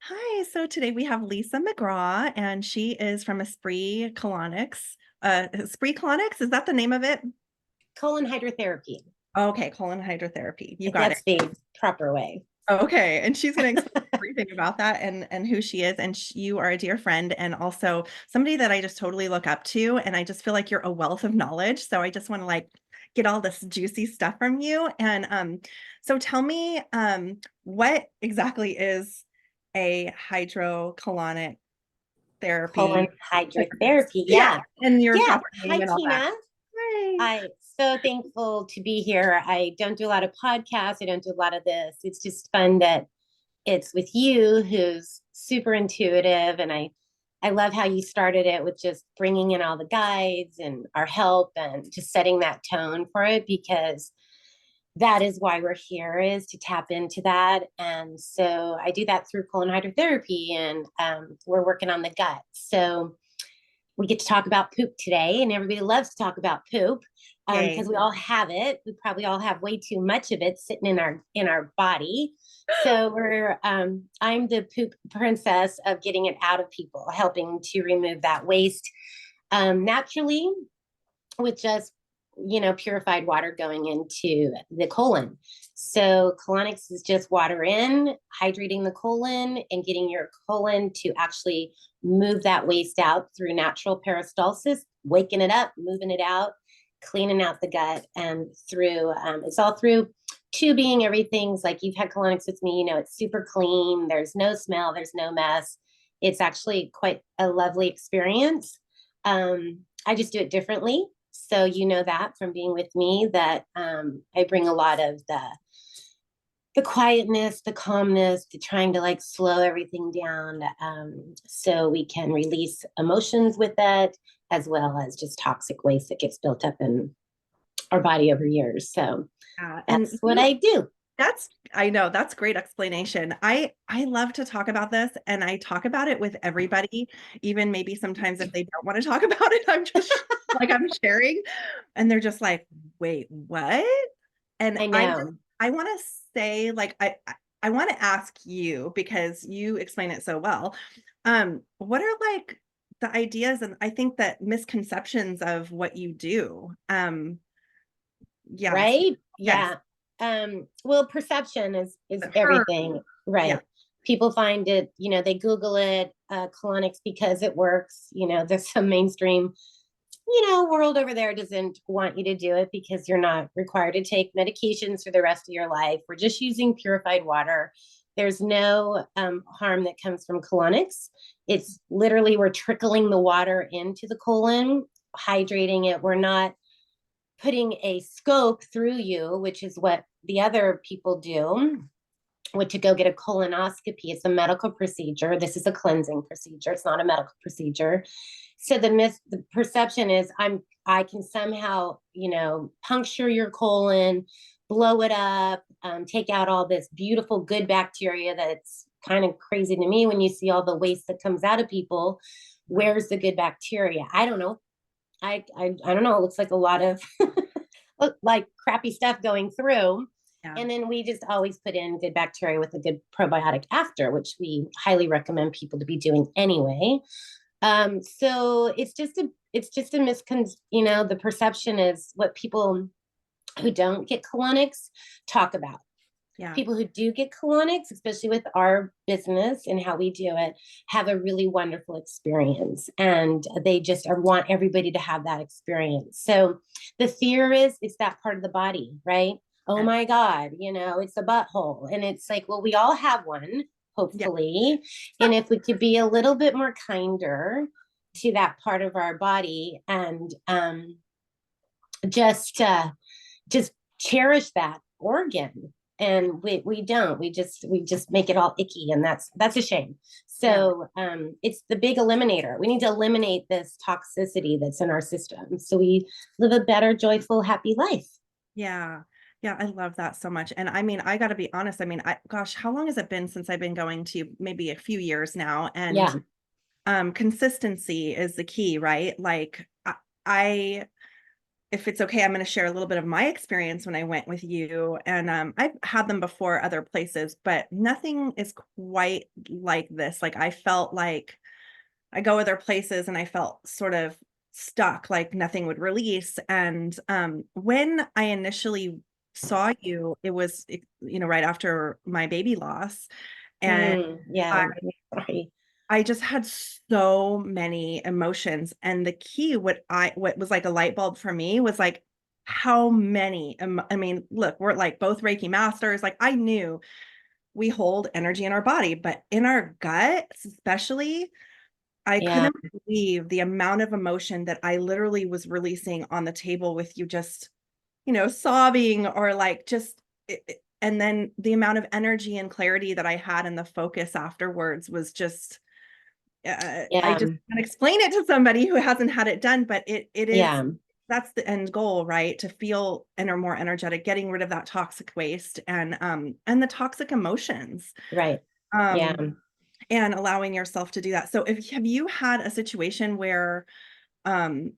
Hi, so today we have Lissa McGraw, and she is from Esprit Colonics. Esprit Colonics, is that the name of it? Colon Hydrotherapy. Okay, Colon Hydrotherapy. You got it. That's the proper way. Okay, and she's going to explain everything about that and who she is. And you are a dear friend and also somebody that I just totally look up to. And I just feel like you're a wealth of knowledge. So I just want to get all this juicy stuff from you. And so tell me, what exactly is a hydrocolonic Colon therapy? Hydrotherapy. Yeah, Yeah. and your Yeah. proper name Hi, and all that. Tina. Hi. I'm so thankful to be here. I don't do a lot of podcasts. I don't do a lot of this. It's just fun that it's with you, who's super intuitive. And I love how you started it with just bringing in all the guides and our help and just setting that tone for it, because that is why we're here, is to tap into that. And so I do that through colon hydrotherapy, and we're working on the gut. So we get to talk about poop today, and everybody loves to talk about poop Yay. because we all have it. We probably all have way too much of it sitting in our body. So I'm the poop princess of getting it out of people, helping to remove that waste naturally with just purified water going into the colon. So colonics is just water in, hydrating the colon and getting your colon to actually move that waste out through natural peristalsis, waking it up, moving it out, cleaning out the gut, and through it's all through tubing. Everything's like, you've had colonics with me, it's super clean. There's no smell, there's no mess. It's actually quite a lovely experience. I just do it differently. So that from being with me, that I bring a lot of the quietness, the calmness, the trying to like slow everything down, so we can release emotions with it, as well as just toxic waste that gets built up in our body over years. So Yeah, and that's what I do. I know, that's great explanation. I love to talk about this and I talk about it with everybody, even maybe sometimes if they don't want to talk about it, I'm just like I'm sharing and they're just like, "Wait, what?" And I know. I want to say I want to ask you because you explain it so well. What are like the ideas and I think that misconceptions of what you do? Yes. Right? Yes. Yeah. Well, perception is Her. everything, Yeah. right? People find it, they Google it, colonics, because it works. There's some mainstream, world over there doesn't want you to do it because you're not required to take medications for the rest of your life. We're just using purified water. There's no harm that comes from colonics. It's literally, we're trickling the water into the colon, hydrating it. We're not putting a scope through you, which is what the other people do, would to go get a colonoscopy. It's a medical procedure. This is a cleansing procedure. It's not a medical procedure. So the perception is I can somehow, puncture your colon, blow it up, take out all this beautiful good bacteria. That's kind of crazy to me when you see all the waste that comes out of people. Where's the good bacteria? I don't know. I don't know. It looks like a lot of like crappy stuff going through. Yeah. And then we just always put in good bacteria with a good probiotic after, which we highly recommend people to be doing anyway. So it's just a the perception is what people who don't get colonics talk about. Yeah. People who do get colonics, especially with our business and how we do it, have a really wonderful experience, and they just want everybody to have that experience. So the fear is it's that part of the body, right? Oh Yeah. my God, it's a butthole. And it's like, well, we all have one, Yeah. hopefully. And if we could be a little bit more kinder to that part of our body, and just just cherish that organ. And we don't, we just make it all icky, and that's a shame. Yeah. So it's the big eliminator. We need to eliminate this toxicity that's in our system so we live a better, joyful, happy life. Yeah. Yeah, I love that so much. And I mean, I gotta be honest, I mean, gosh, how long has it been since I've been going to maybe a few years now? And Yeah. consistency is the key, right? I if it's okay, I'm going to share a little bit of my experience when I went with you. And I've had them before other places, but nothing is quite like this. Like I felt like I go other places and I felt sort of stuck, like nothing would release. And when I initially saw you, it was, right after my baby loss. And Yeah. I Sorry. I just had so many emotions. And the key, what was like a light bulb for me was like how many, I mean, look, we're like both Reiki masters. Like I knew we hold energy in our body, but in our gut, especially, I Yeah. couldn't believe the amount of emotion that I literally was releasing on the table with you, just, sobbing or like just, and then the amount of energy and clarity that I had and the focus afterwards was just, I Yeah. just can't explain it to somebody who hasn't had it done, but it is, Yeah. that's the end goal, right? To feel more energetic, getting rid of that toxic waste and the toxic emotions. Right. Yeah. Um, and allowing yourself to do that. So have you had a situation where um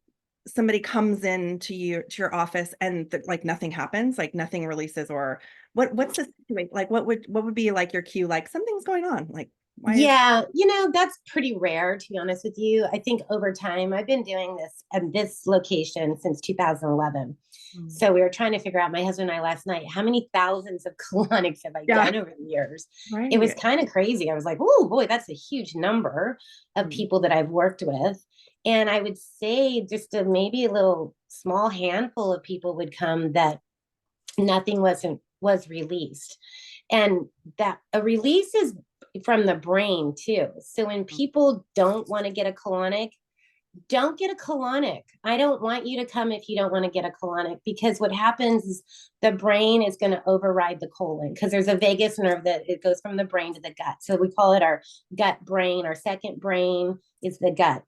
somebody comes in to your office and like nothing happens, like nothing releases, or what's the situation? Like what would be like your cue, like something's going on? Like why is Yeah, that's pretty rare, to be honest with you. I think over time, I've been doing this at this location since 2011. Mm. So we were trying to figure out, my husband and I last night, how many thousands of colonics have I Yeah, done over the years? It was right. kind of crazy. I was like, oh boy, that's a huge number of Mm. people that I've worked with. And I would say just maybe a little small handful of people would come that nothing was released. And that a release is from the brain too. So when people don't want to get a colonic, don't get a colonic. I don't want you to come if you don't want to get a colonic, because what happens is the brain is going to override the colon, because there's a vagus nerve that it goes from the brain to the gut. So we call it our gut brain. Our second brain is the gut.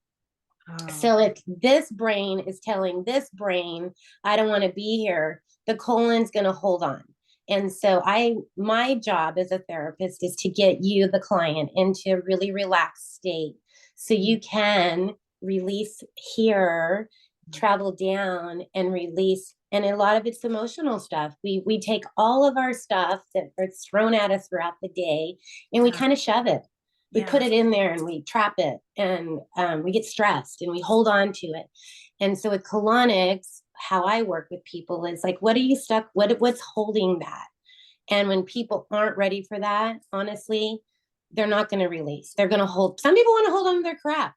Oh, So if this brain is telling this brain, I don't want to be here, the colon's going to hold on. And so my job as a therapist is to get you, the client, into a really relaxed state so you can release here, travel down and release. And a lot of it's emotional stuff. We take all of our stuff that is thrown at us throughout the day and we yeah, kind of shove it. We put yeah, it in there and we trap it, and we get stressed and we hold on to it. And so with colonics, how I work with people is like, what are you stuck? What's holding that? And when people aren't ready for that, honestly, they're not going to release. They're going to hold. Some people want to hold on to their crap.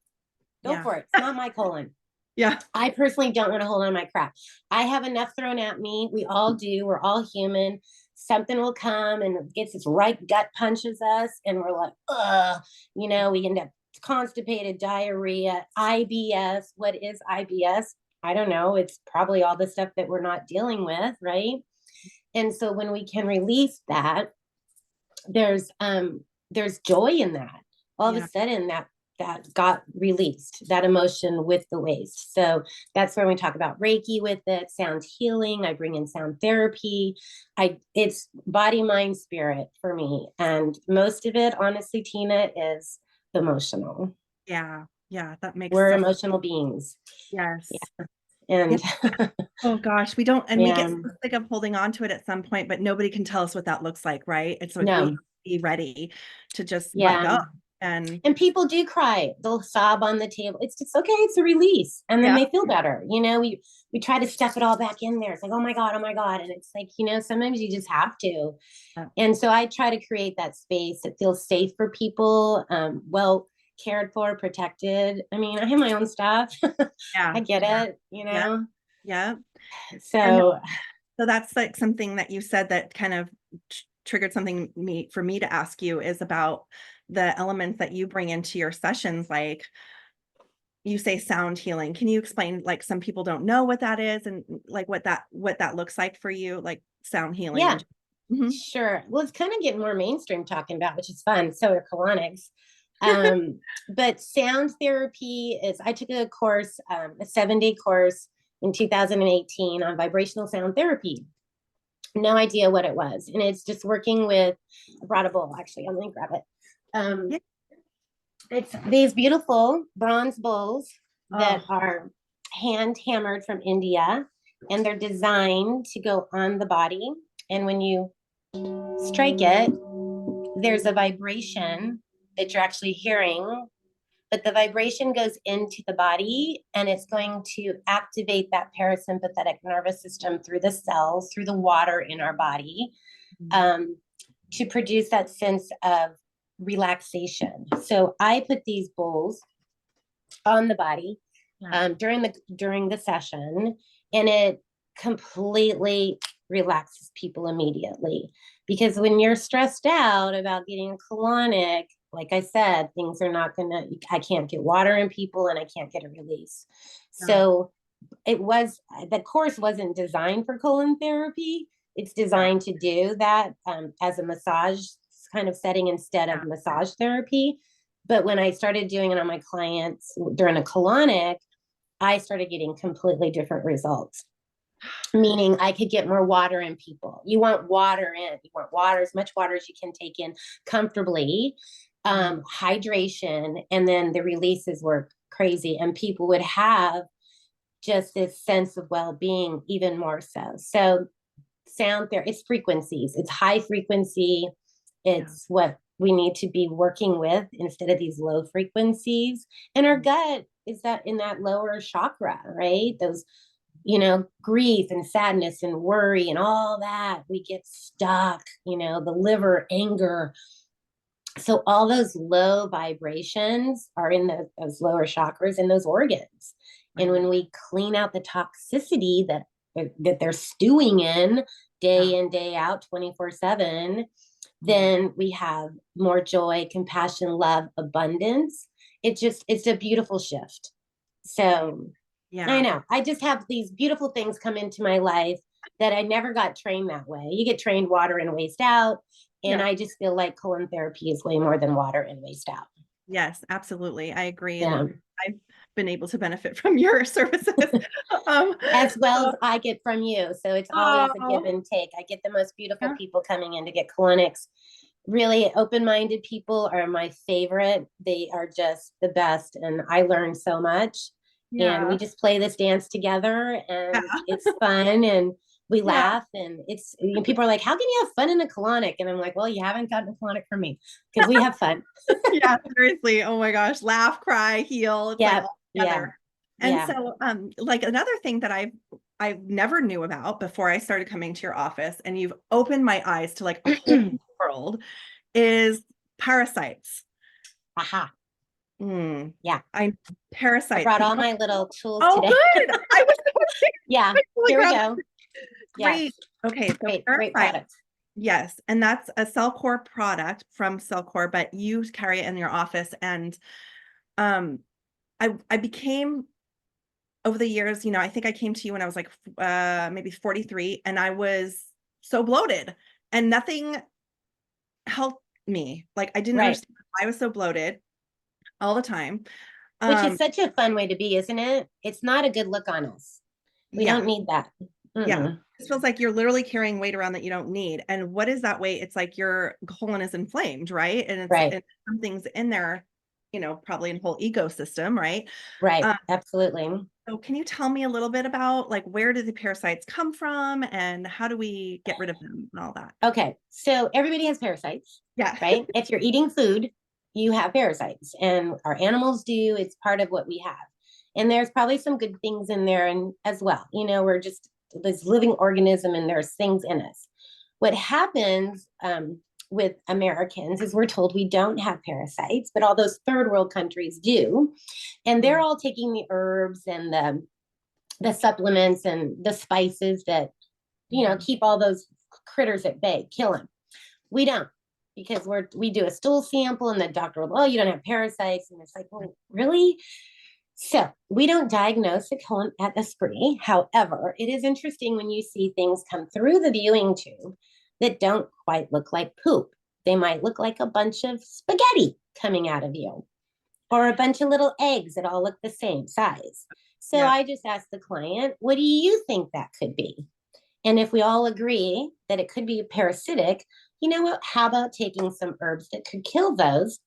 Go yeah, for it. It's not my colon. yeah, I personally don't want to hold on to my crap. I have enough thrown at me. We all do. We're all human. Something will come and gets its right gut punches us, and we're like, ugh, we end up constipated, diarrhea, IBS. What is IBS? I don't know. It's probably all the stuff that we're not dealing with, right? And so when we can release that, there's joy in that. All of a yeah, sudden that got released, that emotion with the waste. So that's when we talk about Reiki with it, sound healing. I bring in sound therapy. It's body, mind, spirit for me. And most of it, honestly, Tina, is emotional. yeah, yeah. That makes We're so, emotional beings. yes. Yeah. Yeah. And Oh gosh, we don't, and we get yeah, so sick of holding on to it at some point, but nobody can tell us what that looks like, right? It's like we have no, to be ready to just let yeah. go. And And people do cry. They'll sob on the table. It's just okay. It's a release, and then yeah, they feel better. We try to stuff it all back in there. It's like, oh my god, and it's like, sometimes you just have to. yeah, And so I try to create that space that feels safe for people, well cared for, protected. I mean, I have my own stuff. yeah, I get it. yeah, yeah. And So so that's like something that you said that kind of triggered something for me to ask you is about the elements that you bring into your sessions. Like you say sound healing. Can you explain, like some people don't know what that is and like what that looks like for you, like sound healing yeah, and Mhm. sure. Well, it's kind of getting more mainstream talking about, which is fun. So are colonics. Um, but sound therapy is, I took a course, a 7-day course in 2018 on vibrational sound therapy. No idea what it was. And it's just working with, I brought a bowl, actually. I'm going to grab it. Yeah. It's these beautiful bronze bowls Oh, that are hand hammered from India. and they're designed to go on the body. And when you strike it, there's a vibration that you're actually hearing, but the vibration goes into the body and it's going to activate that parasympathetic nervous system through the cells, through the water in our body, to produce that sense of relaxation. So I put these bowls on the body during the session, and it completely relaxes people immediately. Because when you're stressed out about getting a colonic, like I said, things are not gonna, I can't get water in people and I can't get a release. So the course wasn't designed for colon therapy. It's designed to do that as a massage kind of setting instead of massage therapy. But when I started doing it on my clients during a colonic, I started getting completely different results. Meaning I could get more water in people. You want water in, you want water, as much water as you can take in comfortably, hydration, and then the releases were crazy. And people would have just this sense of well-being even more so. So sound there, it's frequencies, it's high frequency. It's what we need to be working with instead of these low frequencies. And our gut is that in that lower chakra, right? Those, grief and sadness and worry and all that, we get stuck, the liver, anger. So all those low vibrations are in those lower chakras and those organs. And when we clean out the toxicity that they're stewing in day in, day out, 24/7, then we have more joy, compassion, love, abundance. It's a beautiful shift. So I know I just have these beautiful things come into my life that I never got trained that way. You get trained water and waste out. And I just feel like colon therapy is way more than water and waste out. Yes, absolutely. I agree. Yeah. And I've been able to benefit from your services. As well as I get from you. So it's always a give and take. I get the most beautiful people coming in to get colonics. Really open-minded people are my favorite. They are just the best. And I learn so much. And we just play this dance together and it's fun and we laugh and people are like, how can you have fun in a colonic? And I'm like, well, you haven't gotten a colonic from me because we have fun. Yeah, seriously. Oh my gosh. Laugh, cry, heal. It's like all together. And so like another thing that I never knew about before I started coming to your office, and you've opened my eyes to like a whole world, is parasites. Aha. Yeah. Parasites. I brought all my little tools today. Good. I was here we go. Great. Okay. So great product. Yes. And that's a Cellcore product from Cellcore, but you carry it in your office. And I became, over the years, I think I came to you when I was like maybe 43, and I was so bloated and nothing helped me. Like I didn't understand why I was so bloated all the time. Which is such a fun way to be, isn't it? It's not a good look on us. We don't need that. Yeah. It feels like you're literally carrying weight around that you don't need. And what is that weight? It's like your colon is inflamed, right? And and something's in there, probably in whole ecosystem, right? Right. Absolutely. So can you tell me a little bit about like where do the parasites come from and how do we get rid of them and all that? Okay. So everybody has parasites. Yeah. Right. If you're eating food, you have parasites, and our animals do. It's part of what we have. And there's probably some good things in there and as well. We're just this living organism and there's things in us. What happens with Americans is we're told we don't have parasites, but all those third world countries do. And they're all taking the herbs and the supplements and the spices that, keep all those critters at bay, kill them. We don't, because we do a stool sample and the doctor will, oh, you don't have parasites. And it's like, well, really? So we don't diagnose a colon at the spree. However, it is interesting when you see things come through the viewing tube that don't quite look like poop. They might look like a bunch of spaghetti coming out of you, or a bunch of little eggs that all look the same size. So I just asked the client, what do you think that could be? And if we all agree that it could be parasitic, you know what? How about taking some herbs that could kill those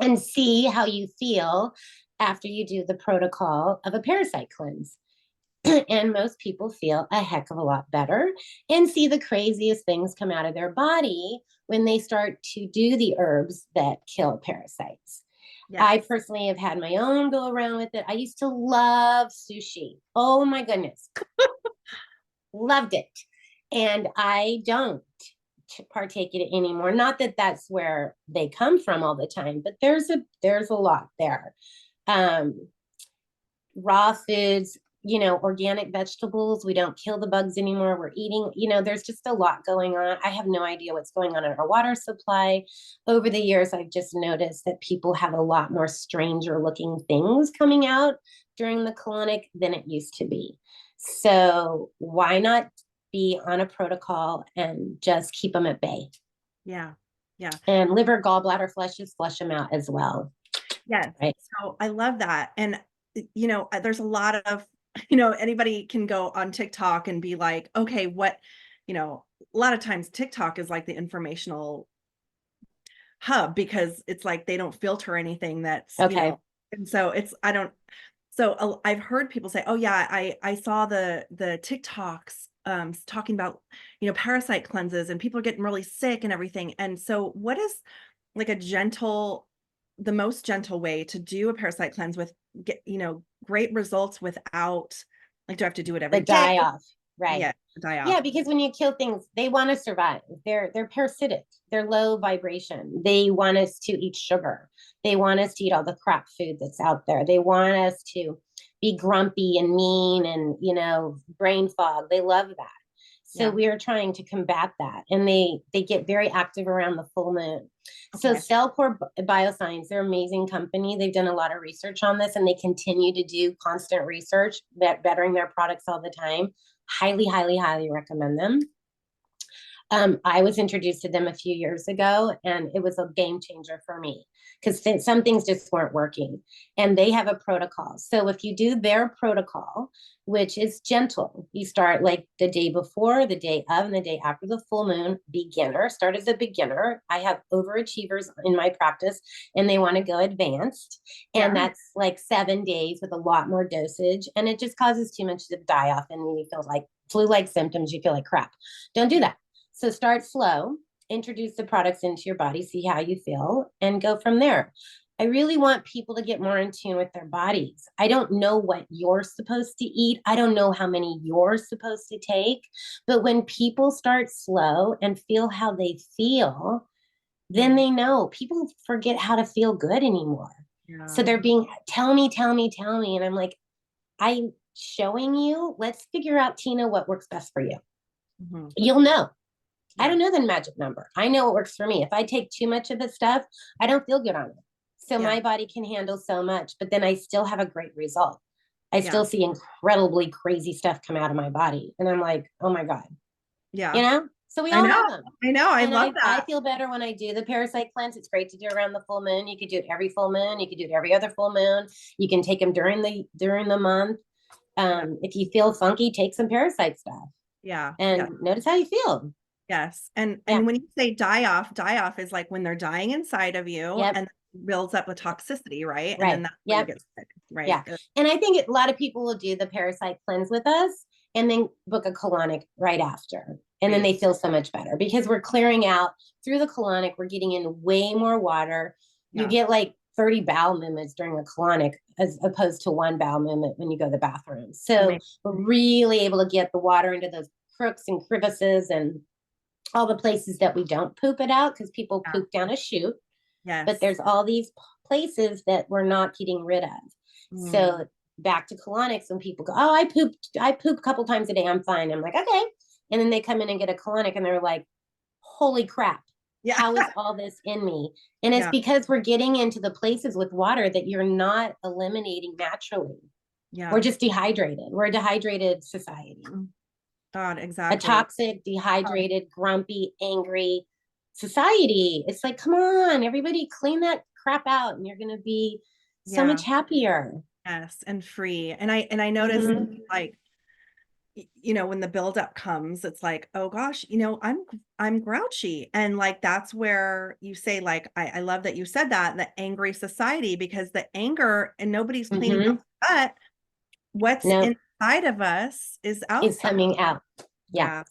and see how you feel after you do the protocol of a parasite cleanse? And most people feel a heck of a lot better and see the craziest things come out of their body when they start to do the herbs that kill parasites. I Yes. personally have had my own go around with it. I used to love sushi. Oh my goodness. Loved it. And I don't partake in it anymore. Not that that's where they come from all the time, but there's a lot there. Um, Raw foods, organic vegetables. We don't kill the bugs anymore. We're eating, there's just a lot going on. I have no idea what's going on in our water supply. Over the years, I've just noticed that people have a lot more stranger looking things coming out during the colonic than it used to be. So why not be on a protocol and just keep them at bay? Yeah. Yeah. And liver, gallbladder flushes, flush them out as well. Yes. Right. So I love that. And, there's a lot of, anybody can go on TikTok and be like, okay, a lot of times TikTok is like the informational hub because it's like they don't filter anything that's, Okay. and so I've heard people say, oh yeah, I saw the TikToks talking about, parasite cleanses and people are getting really sick and everything. And so what is like the most gentle way to do a parasite cleanse with great results without do I have to do it The every day? die off. Right. Yeah, die off. Yeah, because when you kill things, they want to survive. They're parasitic. They're low vibration. They want us to eat sugar. They want us to eat all the crap food that's out there. They want us to be grumpy and mean and, brain fog. They love that. So Yeah. we are trying to combat that. And they get very active around the full moon. So Okay. Cellcore Bioscience, they're an amazing company. They've done a lot of research on this and they continue to do constant research, bettering their products all the time. Highly, highly, highly recommend them. I was introduced to them a few years ago, and it was a game changer for me because some things just weren't working. And they have a protocol. So if you do their protocol, which is gentle, you start like the day before, the day of, and the day after the full moon. Beginner, start as a beginner. I have overachievers in my practice, and they want to go advanced. And Yeah. that's like 7 days with a lot more dosage. And it just causes too much to die off, and you feel like flu-like symptoms. You feel like crap. Don't do that. So start slow, introduce the products into your body, see how you feel, and go from there. I really want people to get more in tune with their bodies. I don't know what you're supposed to eat. I don't know how many you're supposed to take. But when people start slow and feel how they feel, then they know. People forget how to feel good anymore. So Yeah. they're being, tell me, tell me, tell me. And I'm like, I'm showing you. Let's figure out, Tina, what works best for you. Mhm. You'll know. I Yeah. don't know the magic number. I know what works for me. If I take too much of the stuff, I don't feel good on it. So Yeah. my body can handle so much, but then I still have a great result. I Yeah. still see incredibly crazy stuff come out of my body. And I'm like, oh my God, Yeah. So we I all know. have them. I know. I And love I that. feel better when I do the parasite cleanse. It's great to do around the full moon. You could do it every full moon. You could do it every other full moon. You can take them during the month. Yeah. If you feel funky, take some parasite stuff Yeah. Yeah. and notice how you feel. Yes. And Yeah. when you say die off is like when they're dying inside of you Yep. and builds up with toxicity, right? And then Right. that's when you Yep. get sick, right? Yeah. And I think a lot of people will do the parasite cleanse with us and then book a colonic right after. And then Right. they feel so much better because we're clearing out through the colonic. We're getting in way more water. You Yeah. get like 30 bowel movements during a colonic as opposed to one bowel movement when you go to the bathroom. So Amazing. we're really able to get the water into those crooks and crevices and all the places that we don't poop it out because people Yeah. poop down a chute. But Yes. there's all these places that we're not getting rid of. Mm. So back to colonics, when people go, oh, I poop a couple times a day, I'm fine. I'm like, okay. And then they come in and get a colonic and they're like, holy crap, Yeah. how is all this in me? And it's Yeah. because we're getting into the places with water that you're not eliminating naturally. We're Yeah. just dehydrated. We're a dehydrated society, God, a exactly. toxic, dehydrated, grumpy, angry society. It's like, come on, everybody clean that crap out and you're going to be so Yeah. much happier. Yes. And free. And I noticed Mhm. like, when the buildup comes, it's like, oh gosh, I'm grouchy. And like, that's where you say, like, I love that you said that, the angry society, because the anger and nobody's cleaning out Mhm. the gut. What's No. in side of us is is outside. coming out. Yeah. Yeah.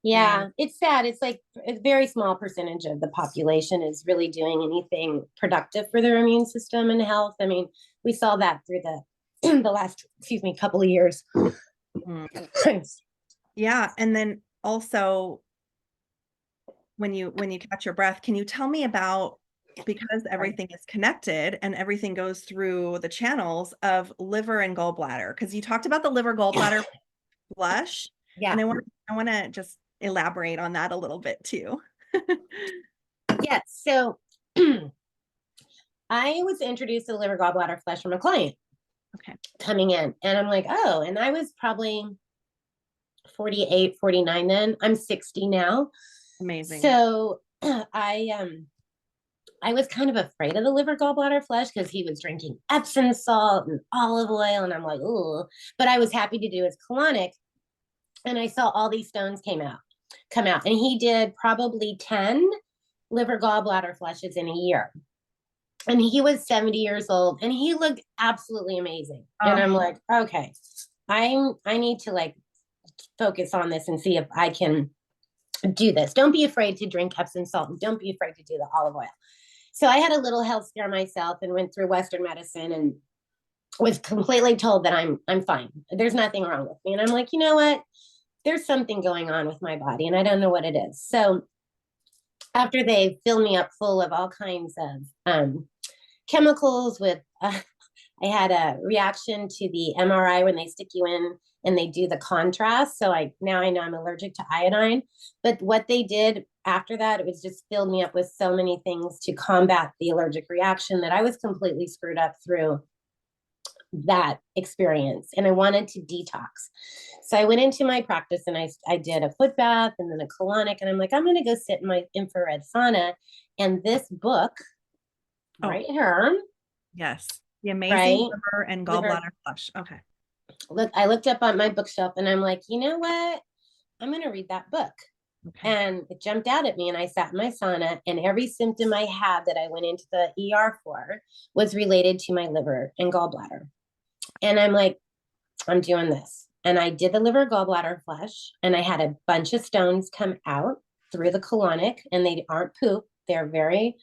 Yeah. Yeah, it's sad. It's like a very small percentage of the population is really doing anything productive for their immune system and health. I mean, we saw that through the the last, excuse me, couple of years. Mm. Yeah. And then also when you catch your breath, can you tell me about, because everything is connected and everything goes through the channels of liver and gallbladder? Because you talked about the liver gallbladder flush, and Yeah. I want to just elaborate on that a little bit too. Yes. So I was introduced to the liver gallbladder flush from a client Okay. coming in, and I'm like, oh, and I was probably 48, 49 then. I'm 60 now. Amazing. So I was kind of afraid of the liver gallbladder flush because he was drinking Epsom salt and olive oil, and I'm like, oh, but I was happy to do his colonic, and I saw all these stones come out, and he did probably 10 liver gallbladder flushes in a year. And he was 70 years old and he looked absolutely amazing. And Oh, I'm like, okay, I need to like focus on this and see if I can do this. Don't be afraid to drink Epsom salt and don't be afraid to do the olive oil. So I had a little health scare myself and went through Western medicine and was completely told that I'm fine. There's nothing wrong with me. And I'm like, you know what? There's something going on with my body and I don't know what it is. So after they filled me up full of all kinds of chemicals with I had a reaction to the MRI when they stick you in and they do the contrast. So I now I know I'm allergic to iodine. But what they did after that, it was just filled me up with so many things to combat the allergic reaction that I was completely screwed up through that experience. And I wanted to detox. So I went into my practice and I did a foot bath and then a colonic. And I'm like, I'm going to go sit in my infrared sauna. And this book oh, right here, yes. The amazing right? liver and Liver. gallbladder flush. Okay. Look, I looked up on my bookshelf and I'm like, you know what? I'm going to read that book. Okay. And it jumped out at me and I sat in my sauna and every symptom I had that I went into the ER for was related to my liver and gallbladder. And I'm like, I'm doing this. And I did the liver gallbladder flush and I had a bunch of stones come out through the colonic and they aren't poop. They're very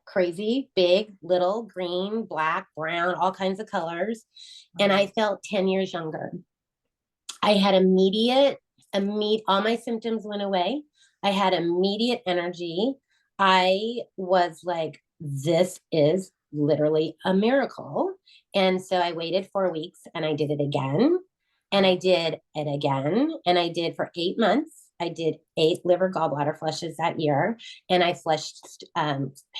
crazy, big, little, green, black, brown, all kinds of colors. And I felt 10 years younger. I had all my symptoms went away. I had immediate energy. I was like, this is literally a miracle. And so I waited 4 weeks and I did it again. And I did it again. And I did for 8 months. I did 8 liver gallbladder flushes that year. And I flushed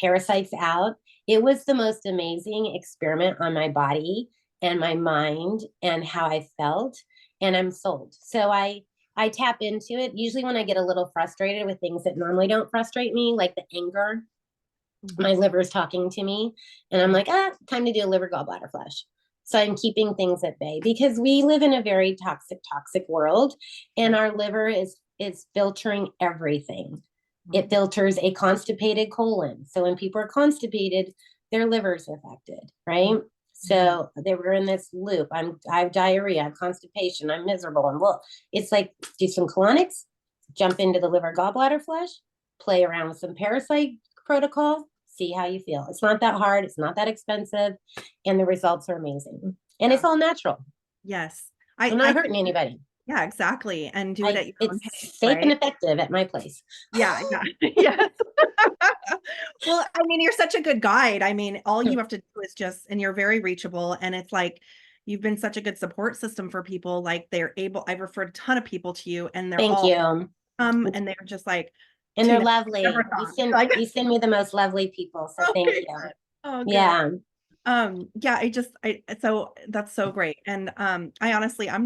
parasites out. It was the most amazing experiment on my body and my mind and how I felt. And I'm sold. So I tap into it. Usually when I get a little frustrated with things that normally don't frustrate me, like the anger, my liver is talking to me. And I'm like, time to do a liver gallbladder flush. So I'm keeping things at bay because we live in a very toxic world. And our liver is filtering everything. It filters a constipated colon. So when people are constipated, their liver's affected, right? So they were in this loop. I have diarrhea, I have constipation, I'm miserable. And well, it's like do some colonics, jump into the liver gallbladder flush, play around with some parasite protocol, see how you feel. It's not that hard, it's not that expensive, and the results are amazing. And it's all natural. Yes. I'm I not hurting anybody. Yeah, exactly. And do it at your own It's pace, safe and right? effective at my place. Yeah, yeah. Yes. Well, I mean, you're such a good guide. I mean, all you have to do is just, and you're very reachable. And it's like you've been such a good support system for people. Like I've referred a ton of people to you and they're Thank all you. and they're just like, And they're Tina, never lovely. You thought. send Like, you send me the most lovely people. So thank okay, you. good. Oh, good. Yeah. Yeah, so that's so great. And I'm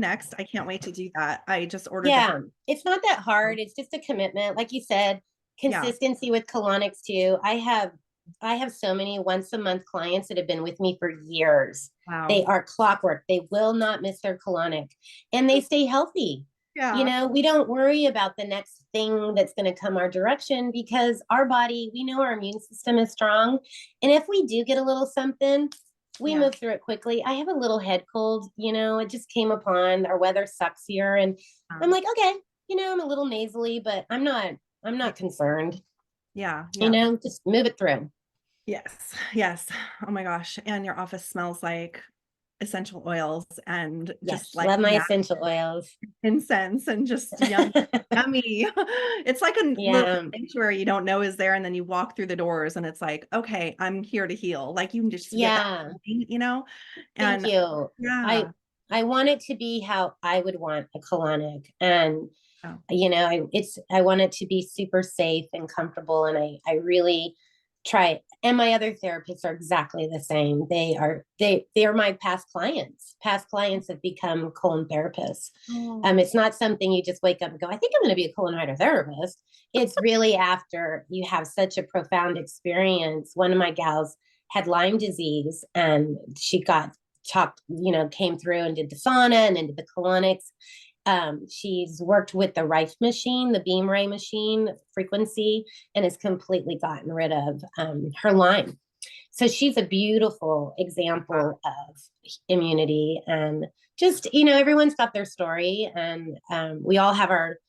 next. I can't wait to do that. I just ordered the Yeah. It's not that hard. It's just a commitment. Like you said, yeah. consistency with colonics too. I have so many once a month clients that have been with me for years. They Wow. are clockwork. They will not miss their colonic and they stay healthy. Yeah. We don't worry about the next thing that's going to come our direction because our body, we know our immune system is strong. And if we do get a little something, we Yeah. moved through it quickly. I have a little head cold, it just came upon. Our weather sucks here, and I'm like, okay, I'm a little nasally, but I'm not concerned. Yeah. Yeah. Just move it through. Yes. Yes. Oh my gosh. And your office smells like essential oils and just Yes, like love my essential oils. incense and just yummy. It's like a little Yeah, sanctuary you don't know is there, and then you walk through the doors and it's like, okay, I'm here to heal. Like you can just get that yeah. feeling. Thank And you. I yeah. I want it to be how I would want a colonic, and Yeah. I want it to be super safe and comfortable, and I really try. And my other therapists are exactly the same. They are my past clients. Past clients have become colon therapists. Oh, It's not something you just wake up and go, I think I'm going to be a colon hydrotherapist. It's really after you have such a profound experience. One of my gals had Lyme disease, and she got talked, came through and did the sauna and then did the colonics. She's worked with the Rife machine, the beam ray machine frequency, and has completely gotten rid of her Lyme. So she's a beautiful example of immunity, and just, everyone's got their story, and we all have our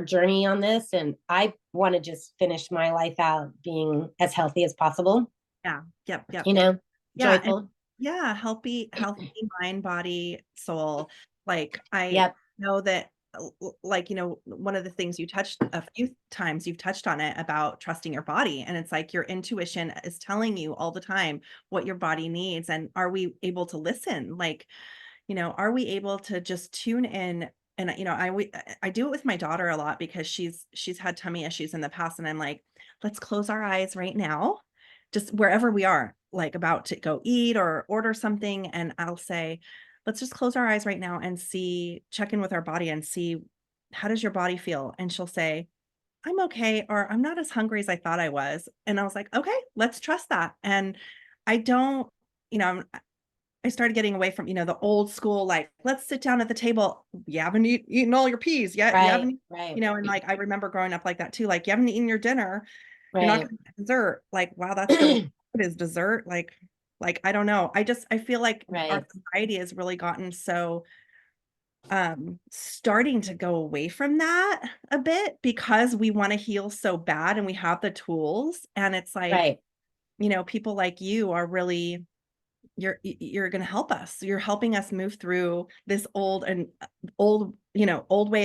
journey on this. And I want to just finish my life out being as healthy as possible, yeah. Yep. Yep. you know, Yeah. And joyful. yeah, healthy mind, body, soul. Like I Yep. know that like, one of the things you touched a few times, you've touched on it about trusting your body. And it's like your intuition is telling you all the time what your body needs. And are we able to listen? Like, are we able to just tune in? And I do it with my daughter a lot because she's had tummy issues in the past, and I'm like, let's close our eyes right now, just wherever we are, like about to go eat or order something, and I'll say, let's just close our eyes right now and check in with our body and see, how does your body feel? And she'll say, I'm okay, or I'm not as hungry as I thought I was. And I was like, okay, let's trust that. And I don't, you know, I started getting away from, the old school, like, let's sit down at the table. You haven't eaten all your peas yet. You Right. haven't, Right. and like, I remember growing up like that too. Like, you haven't eaten your dinner. You're not Right. going to get dessert. Like, wow, that's really, what is dessert? I don't know. I feel like our Right. society has really gotten so, starting to go away from that a bit because we want to heal so bad and we have the tools. And it's like, Right. people like you are really, you're going to help us. You're helping us move through this old way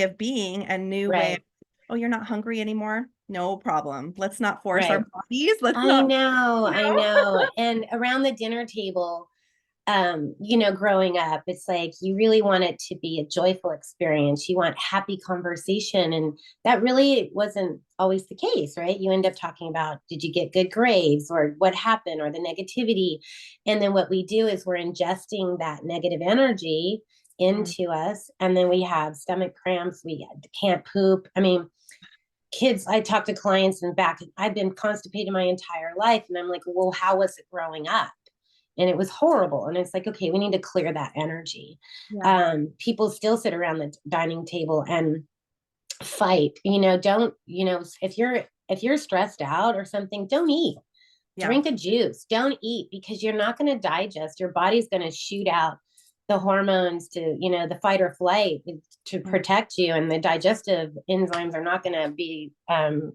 of being and new way. Right. Oh, you're not hungry anymore? No problem. Let's not force our Right. bodies. Let's I not, know. you I know. know. And around the dinner table, growing up, it's like you really want it to be a joyful experience. You want happy conversation. And that really wasn't always the case, right? You end up talking about, did you get good grades, or what happened, or the negativity. And then what we do is we're ingesting that negative energy Mm, into us. And then we have stomach cramps. We can't poop. I mean, kids, I talk to clients and back, I've been constipated my entire life. And I'm like, well, how was it growing up? And it was horrible. And it's like, okay, we need to clear that energy. yeah. People still sit around the dining table and fight. Don't, if you're stressed out or something, don't eat. Yeah. Drink a juice. Don't eat, because you're not going to digest. Your body's going to shoot out the hormones to, the fight or flight to Mm, protect you. And the digestive enzymes are not going to be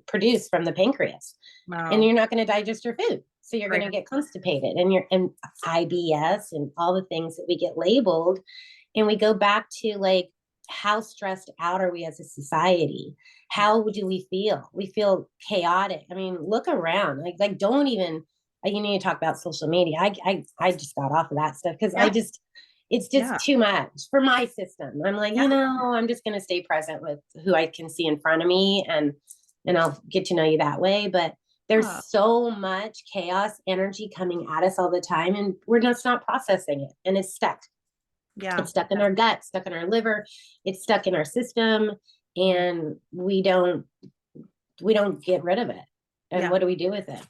produced from the pancreas, and wow. you're not going to digest your food. So you're going Great. to get constipated, and you're in IBS and all the things that we get labeled. And we go back to, like, how stressed out are we as a society? How do we feel? We feel chaotic. I mean, look around. Like don't even. You need to talk about social media. I just got off of that stuff because Yeah. it's just Yeah. too much for my system. I'm like, Yeah. I'm just going to stay present with who I can see in front of me, and I'll get to know you that way. But there's Yeah. so much chaos energy coming at us all the time, and we're just not processing it, and it's stuck. Yeah. It's stuck in our gut, stuck in our liver, it's stuck in our system, and we don't get rid of it. And Yeah. what do we do with it?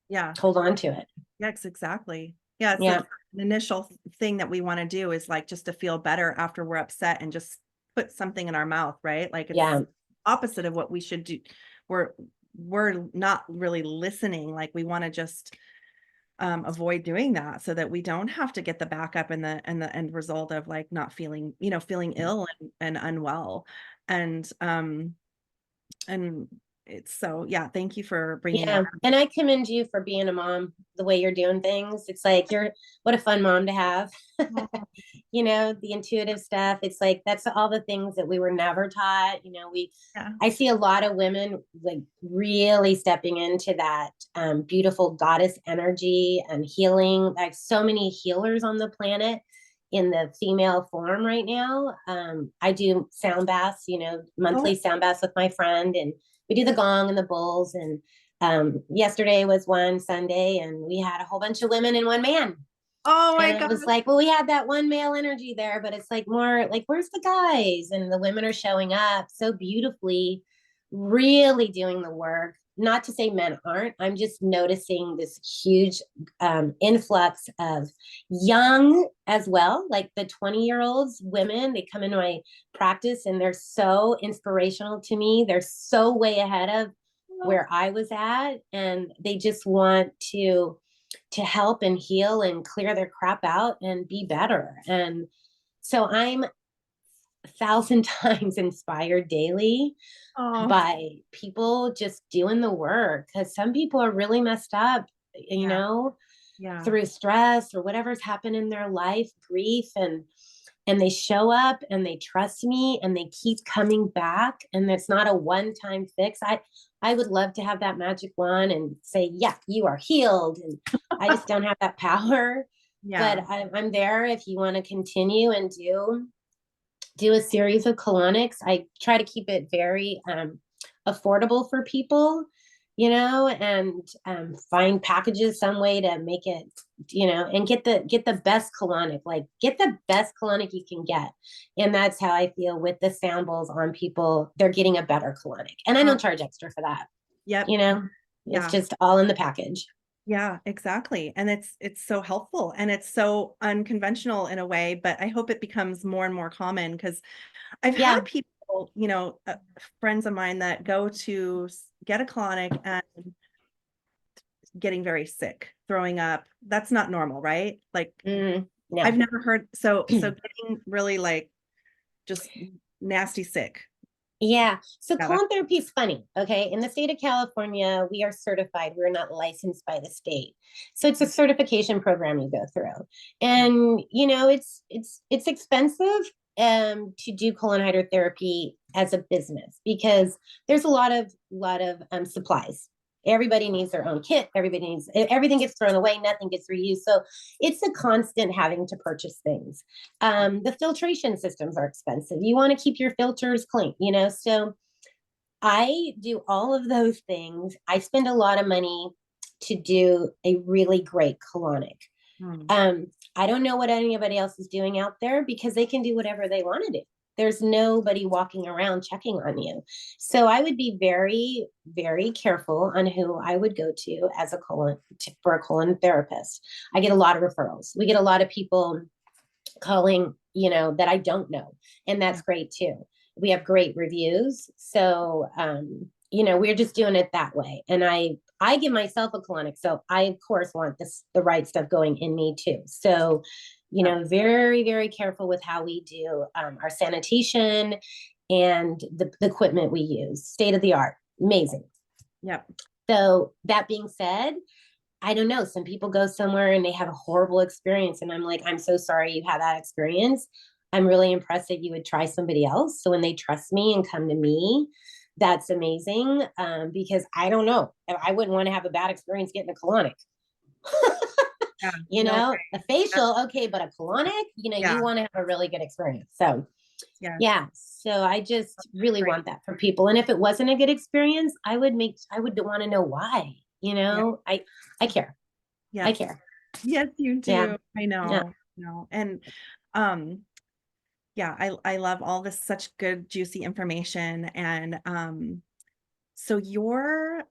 Yeah. Hold on to it. Yes, exactly. Yeah, it's Yeah. the initial thing that we wanna do is, like, just to feel better after we're upset and just put something in our mouth, right? Like, it's Yeah. opposite of what we should do. We're we're not really listening, like, we wanna just avoid doing that so that we don't have to get the backup and the end result of like not feeling, feeling ill and unwell. And and it's so, yeah, thank you for bringing that Yeah. And I commend you for being a mom, the way you're doing things. It's like what a fun mom to have. up. The intuitive stuff. It's like that's all the things that we were never taught. Yeah. I see a lot of women like really stepping into that beautiful goddess energy and healing. Like so many healers on the planet in the female form right now. I do sound baths, Oh, monthly sound baths with my friend, and we do the gong and the bulls. And yesterday was one Sunday, and we had a whole bunch of women and one man. oh my And it God. was like, well, we had that one male energy there, but it's like more like, where's the guys? And the women are showing up so beautifully, really doing the work. Not to say men aren't. I'm just noticing this huge influx of young as well, like the 20-year-olds women. They come into my practice and they're so inspirational to me. They're so way ahead of where I was at, and they just want to help and heal and clear their crap out and be better. And so I'm 1,000 times inspired daily Oh, by people just doing the work, because some people are really messed up, yeah, yeah. through stress or whatever's happened in their life, grief, and they show up and they trust me and they keep coming back, and it's not a one-time fix. I would love to have that magic wand and say, yeah, you are healed, and I just don't have that power. Yeah. But I'm there if you want to continue and do a series of colonics. I try to keep it very affordable for people, and find packages some way to make it, and get the best colonic, like get the best colonic you can get. And that's how I feel with the samples on people. They're getting a better colonic, and I Oh, don't charge extra for that. yep. You know, it's Yeah. just all in the package. Yeah, exactly. And it's so helpful and it's so unconventional in a way, but I hope it becomes more and more common because I've had Yeah. people, friends of mine that go to get a colonic and getting very sick, throwing up. That's not normal, right? Like I've No. never heard so getting really like just nasty sick. Yeah. So Yeah, that's colon therapy is funny. Okay. In the state of California, we are certified. We're not licensed by the state. So it's a certification program you go through. yeah. And it's expensive to do colon hydrotherapy as a business, because there's a lot of supplies. Everybody needs their own kit. Everybody needs everything gets thrown away, nothing gets reused. So it's a constant having to purchase things. The filtration systems are expensive. You want to keep your filters clean. So I do all of those things. I spend a lot of money to do a really great colonic. Hmm. I don't know what anybody else is doing out there, because they can do whatever they want to do. There's nobody walking around checking on you. So I would be very, very careful on who I would go to as for a colon therapist. I get a lot of referrals. We get a lot of people calling, that I don't know. And Yeah. that's great too. We have great reviews. So, we're just doing it that way. And I give myself a colonic. So I, of course, want the right stuff going in me too. So, Yeah. very, very careful with how we do our sanitation and the equipment we use. State of the art. Amazing. Yep. So that being said, I don't know. Some people go somewhere and they have a horrible experience. And I'm like, I'm so sorry you had that experience. I'm really impressed that you would try somebody else. So when they trust me and come to me, that's amazing. Because I don't know. I wouldn't want to have a bad experience getting a colonic. Yeah. No, A facial, okay, but a colonic, yeah. you want to have a really good experience. So Yeah. yeah. So I just really Great. want that for people. And if it wasn't a good experience, I would want to know why. Yeah. I care. I Yes. care. Yes, you Yeah. do. I Yeah. know. No. And um yeah, I love all this such good juicy information and so your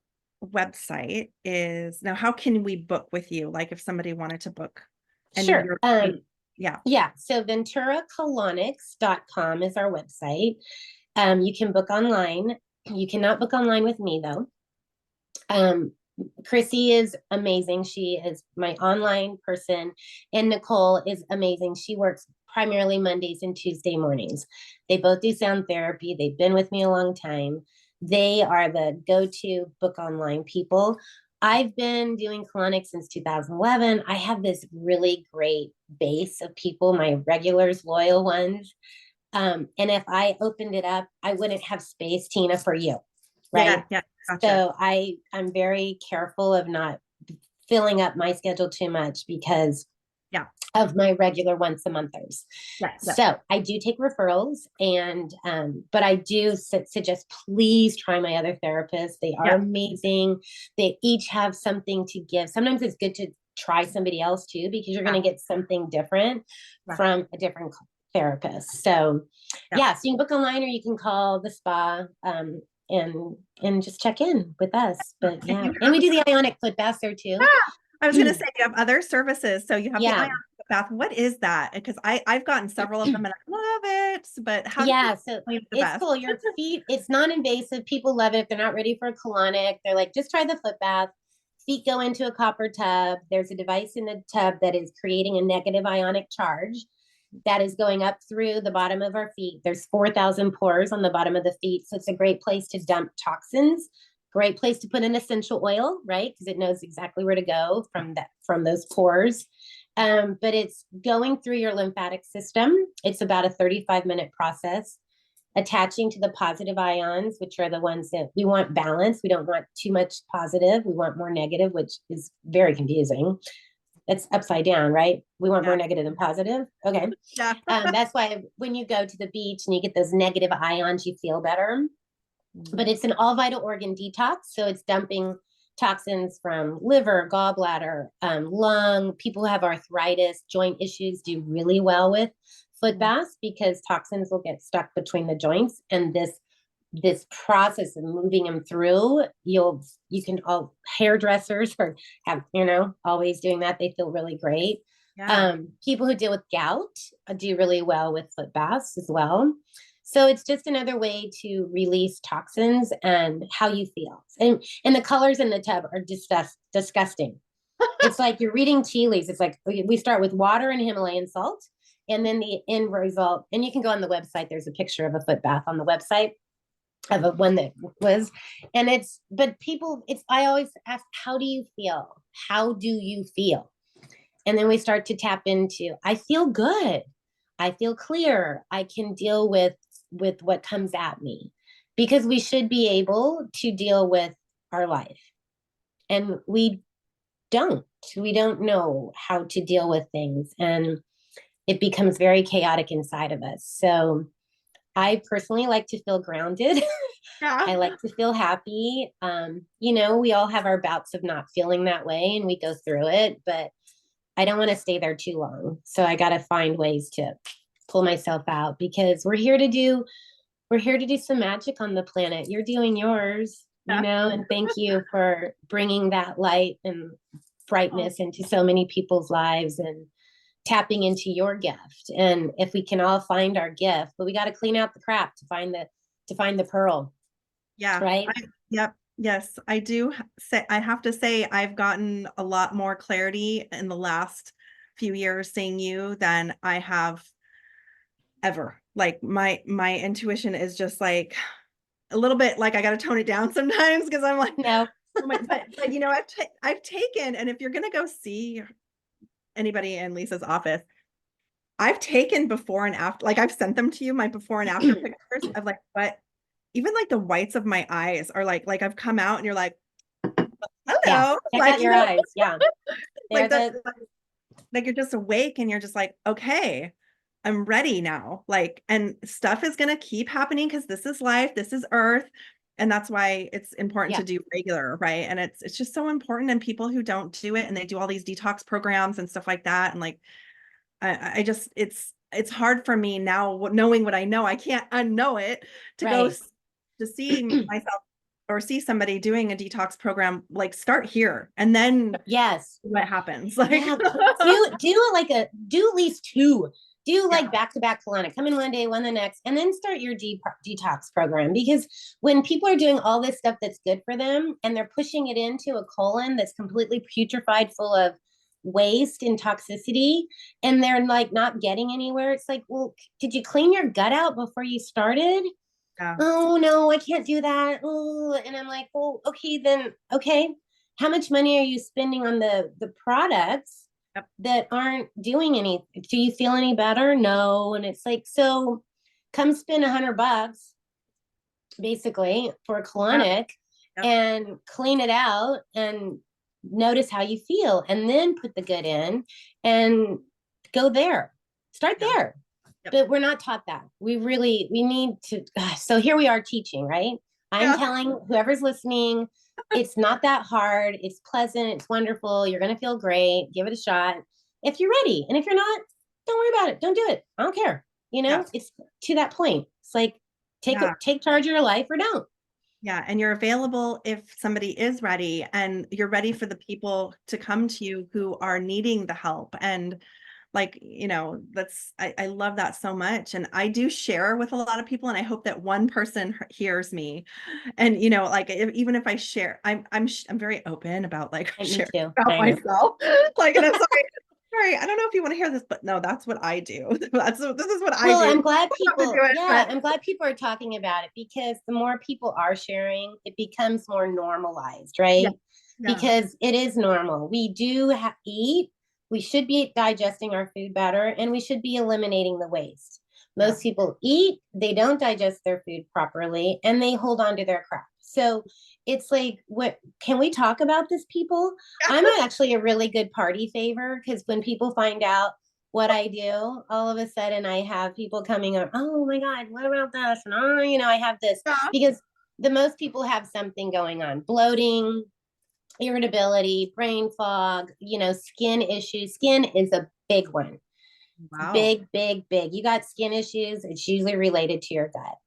website is now how can we book with you? Like if somebody wanted to book and Sure. you're yeah. Yeah. So venturacolonics.com is our website. You can book online. You cannot book online with me though. Chrissy is amazing. She is my online person, and Nicole is amazing. She works primarily Mondays and Tuesday mornings. They both do sound therapy. They've been with me a long time. They are the go-to book online people. I've been doing colonics since 2011. I have this really great base of people, my regulars, loyal ones. And if I opened it up, I wouldn't have space, Tina, for you, right? Yeah. Gotcha. So I'm very careful of not filling up my schedule too much because Yeah. of my regular once a monthers. Yeah. So I do take referrals, and but I do suggest please try my other therapists. They are amazing. They each have something to give. Sometimes it's good to try somebody else too, because you're going to get something different from a different therapist. So yeah, so you can book online or you can call the spa. And just check in with us. But yeah, and we do the ionic foot bath there too. I was going to say you have other services. So you have the Yeah. ionic bath. What is that? Because I've gotten several of them and I love it. But how do you So explain the it's best? cool. Your feet, it's non-invasive. People love it. If they're not ready for a colonic, they're like, just try the foot bath. Feet go into a copper tub. There's a device in the tub that is creating a negative ionic charge that is going up through the bottom of our feet. There's 4,000 pores on the bottom of the feet. So it's a great place to dump toxins. Great place to put an essential oil, right? Because it knows exactly where to go from those pores. But it's going through your lymphatic system. It's about a 35-minute process, attaching to the positive ions, which are the ones that we want balance. We don't want too much positive. We want more negative, which is very confusing. It's upside down, right? We want more negative than positive. Okay. That's why when you go to the beach and you get those negative ions, you feel better. But it's an all vital organ detox. So it's dumping toxins from liver, gallbladder, lung. People who have arthritis, joint issues do really well with foot baths because toxins will get stuck between the joints. And this process of moving them through, you can all hairdressers or have, always doing that. They feel really great. People who deal with gout do really well with foot baths as well. So it's just another way to release toxins and how you feel. And the colors in the tub are disgusting. It's like you're reading tea leaves. It's like we start with water and Himalayan salt, and then the end result. And you can go on the website. There's a picture of a foot bath on the website of a one that was, and I always ask, how do you feel? How do you feel? And then we start to tap into, I feel good. I feel clear. I can deal with what comes at me, because we should be able to deal with our life. And we don't know how to deal with things. And it becomes very chaotic inside of us. So I personally like to feel grounded. I like to feel happy. We all have our bouts of not feeling that way and we go through it, but I don't want to stay there too long. So I got to find ways to pull myself out, because we're here to do some magic on the planet. You're doing yours, and thank you for bringing that light and brightness into so many people's lives and tapping into your gift. And if we can all find our gift, but we got to clean out the crap to find the pearl. Yeah. Right. Yep. Yes, I do say, I have to say I've gotten a lot more clarity in the last few years seeing you than I have ever. Like my intuition is just like a little bit like I got to tone it down sometimes because I'm like, no. but I've taken, and if you're going to go see anybody in Lisa's office, I've taken before and after, like I've sent them to you, my before and after pictures of like what, even like the whites of my eyes are like I've come out and you're like, hello, check out your eyes. Yeah. like like you're just awake and you're just like, okay, I'm ready now. Like, and stuff is going to keep happening because this is life, this is Earth. And that's why it's important to do regular, right? And it's just so important. And people who don't do it and they do all these detox programs and stuff like that. And like, I just, it's hard for me now knowing what I know, I can't unknow it to go to see myself or see somebody doing a detox program, like start here and then yes, what happens. Like do at least two Do Yeah. like back-to-back colonic, come in one day, one the next, and then start your detox program. Because when people are doing all this stuff that's good for them and they're pushing it into a colon that's completely putrefied, full of waste and toxicity, and they're like not getting anywhere, it's like, well, did you clean your gut out before you started? Yeah. Oh no, I can't do that. Oh, and I'm like, well, okay, then okay. How much money are you spending on the products Yep. that aren't doing any? Do you feel any better? No. And it's like, so come spend $100 basically for a Yep. colonic Yep. and clean it out and notice how you feel, and then put the good in and go there. Start Yeah. there. Yep. But we're not taught that. We need to. So here we are teaching, right? I'm Yeah. telling whoever's listening, it's not that hard. It's pleasant. It's wonderful. You're going to feel great. Give it a shot if you're ready. And if you're not, don't worry about it. Don't do it. I don't care. Yeah. It's to that point. It's like, Yeah. take charge of your life or don't. Yeah, and you're available if somebody is ready, and you're ready for the people to come to you who are needing the help. And like, I love that so much. And I do share with a lot of people, and I hope that one person hears me. And like, even if I share, I'm very open about like Me sharing too. about I know. myself. Like, and I'm sorry, I don't know if you want to hear this, but no, that's what I do. This is what I Well, do. I'm glad I don't have to do it, but I'm glad people are talking about it, because the more people are sharing, it becomes more normalized, yeah, right? yeah, Because it is normal. We do eat, we should be digesting our food better, and we should be eliminating the waste. yeah. Most people eat, they don't digest their food properly, and they hold on to their crap. So it's like, what can we talk about this, people? I'm actually a really good party favor, because when people find out what I do, all of a sudden I have people coming up, oh my God, what about this? And I have this, Yeah. because the most people have something going on: bloating, irritability, brain fog, skin issues. Skin is a big one. Wow. Big, big, big. You got skin issues, it's usually related to your gut.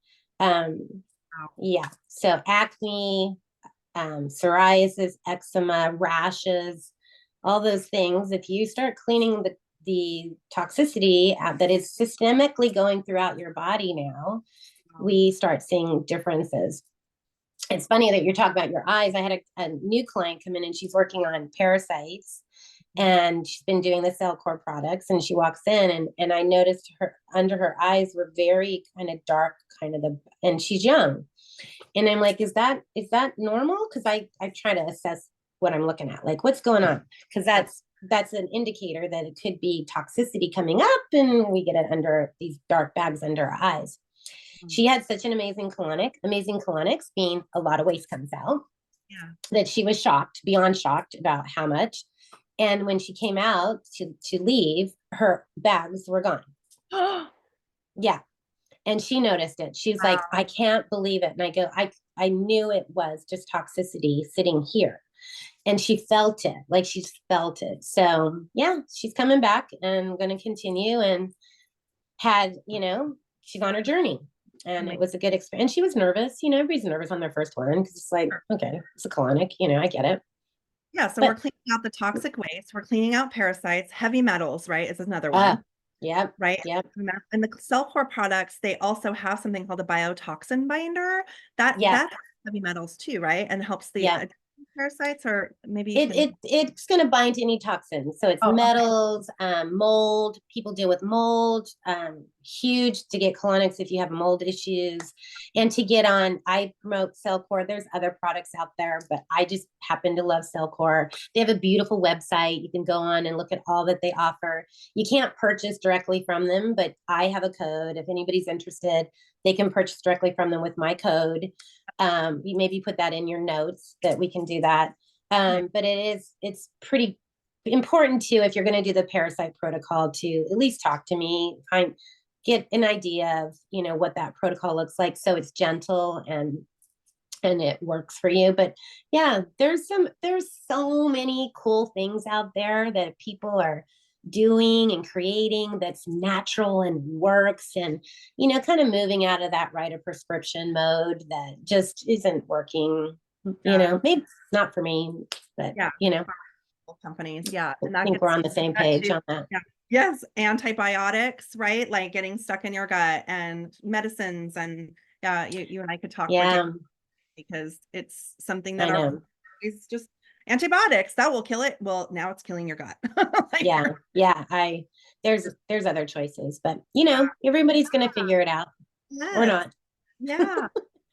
Wow. Yeah. So acne, psoriasis, eczema, rashes, all those things. If you start cleaning the toxicity that is systemically going throughout your body now, Wow. we start seeing differences. It's funny that you're talking about your eyes. I had a new client come in, and she's working on parasites, and she's been doing the cell core products, and she walks in, and I noticed her under her eyes were very kind of dark, and she's young. And I'm like, is that normal? Because I try to assess what I'm looking at, like what's going on, because that's an indicator that it could be toxicity coming up, and we get it under these dark bags under our eyes. She had such an amazing colonics, being a lot of waste comes out, Yeah. that she was shocked, beyond shocked, about how much. And when she came out to leave, her bags were gone. Yeah. And she noticed it. She was like, Wow. I can't believe it. And I go, I knew it was just toxicity sitting here. And she felt it, like she's felt it. So yeah, she's coming back and going to continue, and she's on her journey. And it was a good experience. And she was nervous. Everybody's nervous on their first one, because it's like, okay, it's a colonic, I get it. Yeah, so we're But cleaning out the toxic waste, we're cleaning out parasites, heavy metals, right, is another one, yep, right? yep, And the cell core products, they also have something called a biotoxin binder that yep, has heavy metals too, right? And helps the yep. parasites, or maybe you It, can. it it's going to bind to any toxins. So it's Oh, okay. metals, mold. People deal with mold. Huge to get colonics if you have mold issues, and to get on. I promote Cellcore. There's other products out there, but I just happen to love Cellcore. They have a beautiful website. You can go on and look at all that they offer. You can't purchase directly from them, but I have a code. If anybody's interested, they can purchase directly from them with my code. You maybe put that in your notes that we can do that. But it's pretty important too, if you're going to do the parasite protocol, to at least talk to me, get an idea of what that protocol looks like, so it's gentle and it works for you. But yeah, there's so many cool things out there that people are doing and creating that's natural and works, and kind of moving out of that write a prescription mode that just isn't working. Yeah, Maybe not for me, but yeah, companies, yeah, I and that think we're gets on the same that page too. on that. Yeah, Yes, antibiotics, right? Like getting stuck in your gut and medicines and yeah, you and I could talk for days Yeah, because it's something that I our know. is just antibiotics that will kill it. Well, now it's killing your gut. Like, Yeah, yeah. There's other choices, but you know, everybody's gonna figure it out or yes, not. yeah.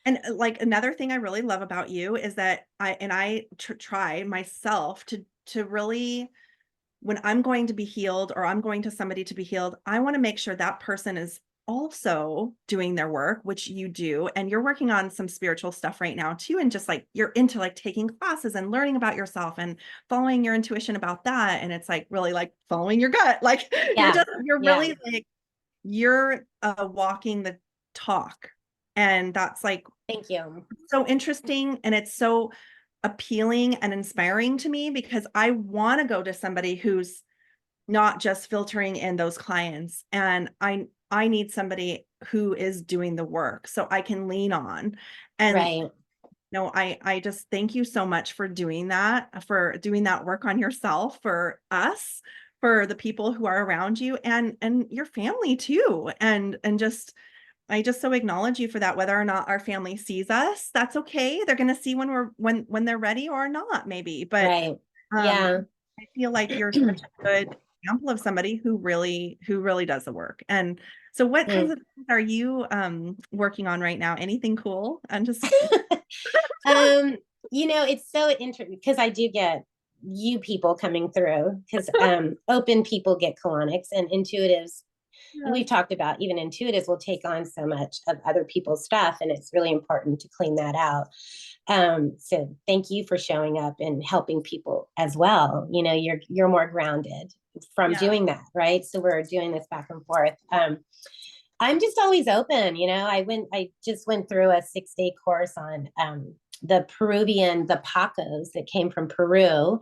And like another thing I really love about you is that I try myself to really when I'm going to be healed or I'm going to somebody to be healed, I want to make sure that person is also doing their work, which you do. And you're working on some spiritual stuff right now too. And just like you're into like taking classes and learning about yourself and following your intuition about that. And it's like really like following your gut. Like Yeah, you're yeah. really like, you're walking the talk. And that's like Thank you. so interesting. And it's so appealing and inspiring to me because I want to go to somebody who's not just filtering in those clients. And I need somebody who is doing the work so I can lean on. And Right. no, I just thank you so much for doing that work on yourself, for us, for the people who are around you and your family too. And just I just so acknowledge you for that, whether or not our family sees us, that's okay. They're going to see when when they're ready or not, maybe. But Right. um, Yeah. I feel like you're such a good example of somebody who really does the work. And so what kinds Mm. of things are you working on right now? Anything cool? I'm just um, you know, it's so interesting because I do get you people coming through because open people get colonics and intuitives. yeah, We've talked about even intuitives will take on so much of other people's stuff, and it's really important to clean that out. So thank you for showing up and helping people as well. You know, you're more grounded from yeah, doing that, right? So we're doing this back and forth. I'm just always open. You know, I just went through a 6-day course on the Peruvian, the Pacos that came from Peru,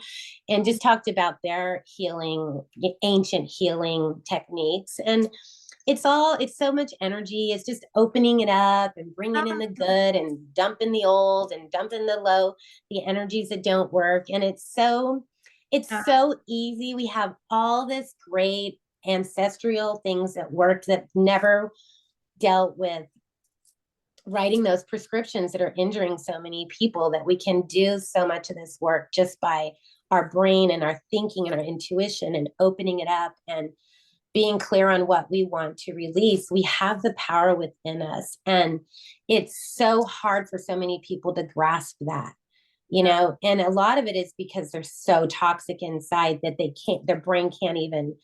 and just talked about their healing, ancient healing techniques. And it's so much energy. It's just opening it up and bringing in the good and dumping the old and dumping the low, the energies that don't work. And it's yeah, so easy. We have all this great ancestral things that worked that never dealt with writing those prescriptions that are injuring so many people, that we can do so much of this work just by our brain and our thinking and our intuition and opening it up and being clear on what we want to release. We have the power within us, and it's so hard for so many people to grasp that, you yeah, know. And a lot of it is because they're so toxic inside that they can't, their brain can't even,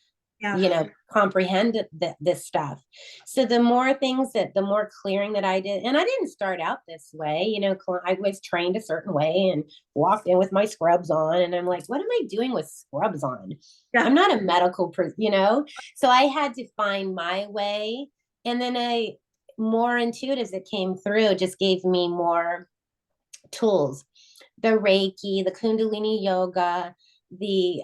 yeah, you know, comprehend this stuff. So the more things that, the more clearing that I did, and I didn't start out this way, you know, I was trained a certain way and walked in with my scrubs on, and I'm like, what am I doing with scrubs on? yeah, I'm not a medical person, you know. So I had to find my way, and then I more intuitives that came through just gave me more tools, the Reiki, the Kundalini yoga, the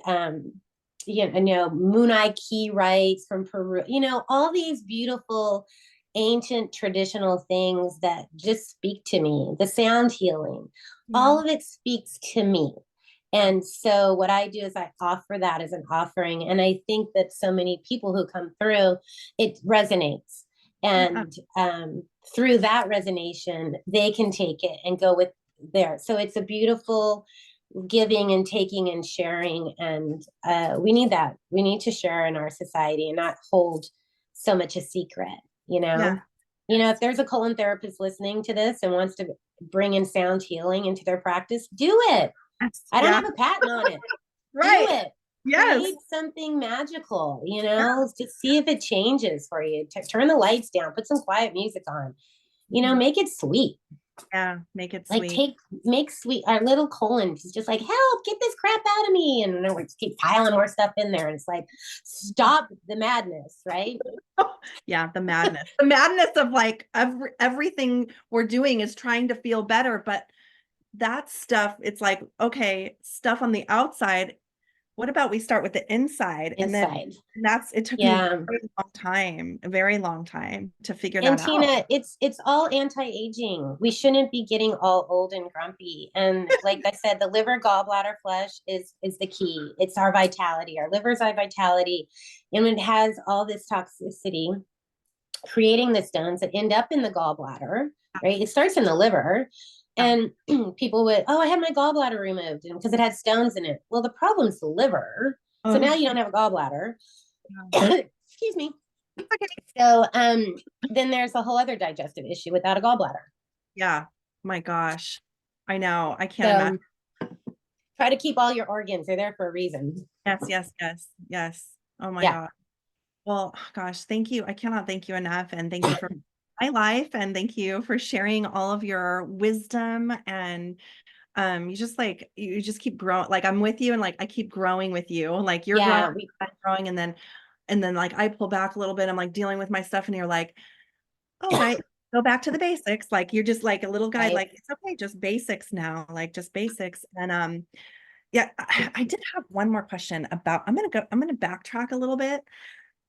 you know, Munai key rites from Peru, you know, all these beautiful ancient traditional things that just speak to me, the sound healing, yeah, all of it speaks to me. And so what I do is I offer that as an offering. And I think that so many people who come through, it resonates. yeah, And through that resonation, they can take it and go with there. So it's a beautiful giving and taking and sharing. And we need that. We need to share in our society and not hold so much a secret, you yeah, know? You know, if there's a colon therapist listening to this and wants to bring in sound healing into their practice, do it. yes, I don't yeah, have a patent on it. Do right, it. yes, Create something magical, you yeah, know, just see if it changes for you. Turn the lights down, put some quiet music on, you know, mhm, make it sweet. yeah, make it Like sweet. make sweet our little colon. He's just like, help, get this crap out of me. And then we just keep piling more stuff in there. And it's like, stop the madness, right? Yeah, the madness of like everything we're doing is trying to feel better, but that stuff, it's like, okay, stuff on the outside What about we start with the inside and then inside. it took me Yeah. a very long time to figure And that out. Tina, it's all anti-aging. We shouldn't be getting all old and grumpy. And like I said, the liver gallbladder flush is the key. It's our vitality. Our liver's our vitality. And it has all this toxicity, creating the stones that end up in the gallbladder, right? It starts in the liver. Yeah. And people would, oh, I had my gallbladder removed because it had stones in it. Well, the problem's the liver. So now Oh, you don't have a gallbladder. yeah. Excuse me. Okay. So then there's a whole other digestive issue without a gallbladder. Yeah. My gosh. I know. I can't imagine. So try to keep all your organs. They're there for a reason. Yes, yes, yes, yes. Oh my Yeah. God. Well, gosh, thank you. I cannot thank you enough. And thank you for my life. And thank you for sharing all of your wisdom. And you just keep growing. Like I'm with you and like I keep growing with you. Like you're growing, Yeah. I'm growing, and then like I pull back a little bit. I'm like dealing with my stuff, and you're like, all right, go back to the basics. Like you're just like a little guide, Right. like it's okay, just basics now, like just basics. And yeah, I did have one more question about I'm gonna backtrack a little bit.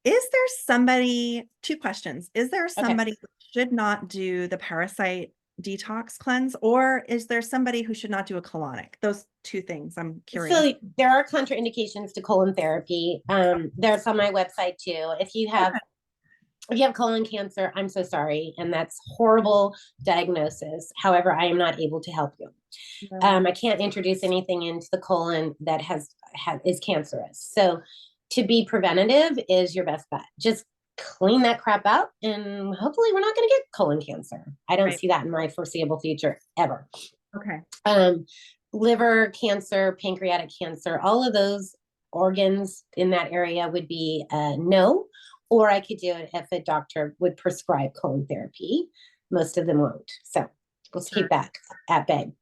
Is there somebody, two questions. Is there Okay. somebody who should not do the parasite detox cleanse, or is there somebody who should not do a colonic? Those two things. I'm curious. So there are contraindications to colon therapy. There's on my website too. Okay. If you have colon cancer, I'm so sorry, and that's horrible diagnosis. However, I am not able to help you. Yeah. I can't introduce anything into the colon that is cancerous. So to be preventative is your best bet. Just clean that crap out, and hopefully, we're not going to get colon cancer. I don't Right. see that in my foreseeable future ever. Okay. Um, Liver cancer, pancreatic cancer, all of those organs in that area would be no, or I could do it if a doctor would prescribe colon therapy. Most of them won't. So let's Sure. keep that at bay.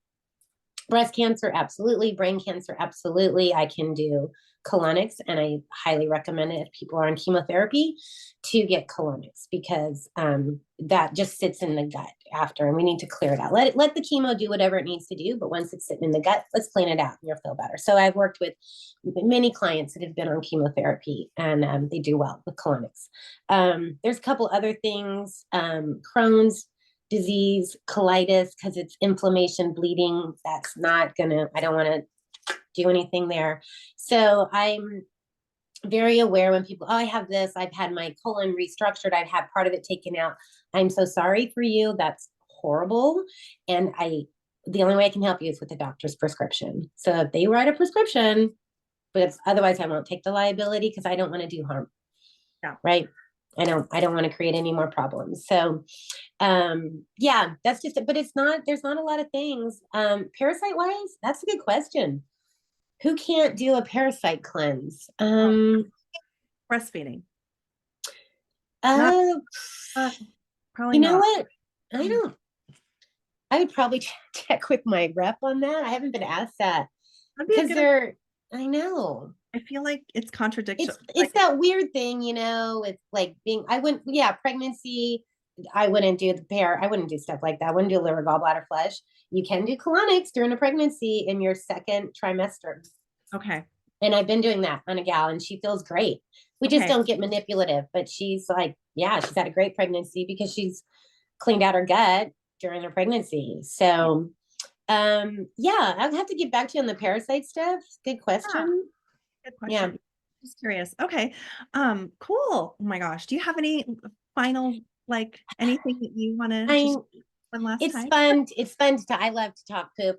Breast cancer, absolutely. Brain cancer, absolutely. I can do colonics, and I highly recommend it if people are on chemotherapy to get colonics, because that just sits in the gut after, and we need to clear it out. Let the chemo do whatever it needs to do, but once it's sitting in the gut, let's clean it out and you'll feel better. So I've worked with many clients that have been on chemotherapy, and they do well with colonics. There's a couple other things, Crohn's disease, colitis, because it's inflammation, bleeding. That's not gonna, I don't want to do anything there. So I'm very aware when people, oh, I have this, I've had my colon restructured, I've had part of it taken out. I'm so sorry for you. That's horrible. And the only way I can help you is with a doctor's prescription. So if they write a prescription, but otherwise I won't take the liability because I don't want to do harm. Yeah. Right. I don't want to create any more problems. So yeah, that's just it. But there's not a lot of things. Parasite wise, that's a good question. Who can't do a parasite cleanse? Breastfeeding. Not Uh, uh, probably you know not. what? I Mm. don't, I would probably check with my rep on that. I haven't been asked that That'd be a because good. I know. I feel like it's contradiction. It's Like, that weird thing, with like I wouldn't, yeah, pregnancy, I wouldn't do I wouldn't do stuff like that. I wouldn't do liver gallbladder flush. You can do colonics during a pregnancy in your second trimester. okay. And I've been doing that on a gal, and she feels great. We just Okay. don't get manipulative, but she's like, yeah, she's had a great pregnancy because she's cleaned out her gut during her pregnancy. So yeah, I'll have to get back to you on the parasite stuff. Good Yeah, question. good Yeah. question. Just curious. Okay. Cool. Oh my gosh. Do you have any final, like anything that you want to I just one last It's time? fun. It's fun I love to talk poop.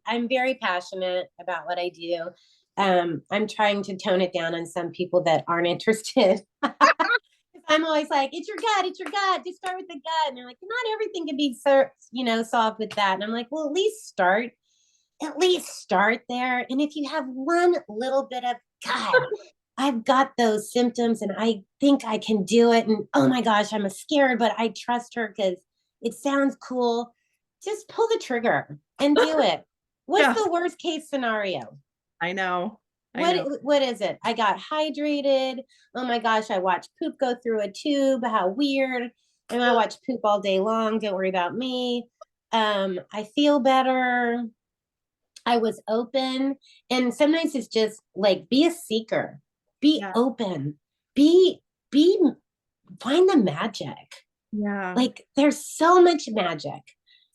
I'm very passionate about what I do. I'm trying to tone it down on some people that aren't interested. I'm always like, it's your gut, it's your gut. Just start with the gut. And they're like, not everything can be solved with that. And I'm like, well, at least start there. And if you have one little bit of gut, I've got those symptoms and I think I can do it. And oh my gosh, I'm scared, but I trust her because it sounds cool. Just pull the trigger and do it. What's Yeah, the worst case scenario? I know. I What know. what is it? I got hydrated. Oh my gosh, I watched poop go through a tube. How weird. And I watch poop all day long. Don't worry about me. I feel better. I was open. And sometimes it's just like, be a seeker, be Yeah. open, be, be, find the magic. Yeah. Like there's so much magic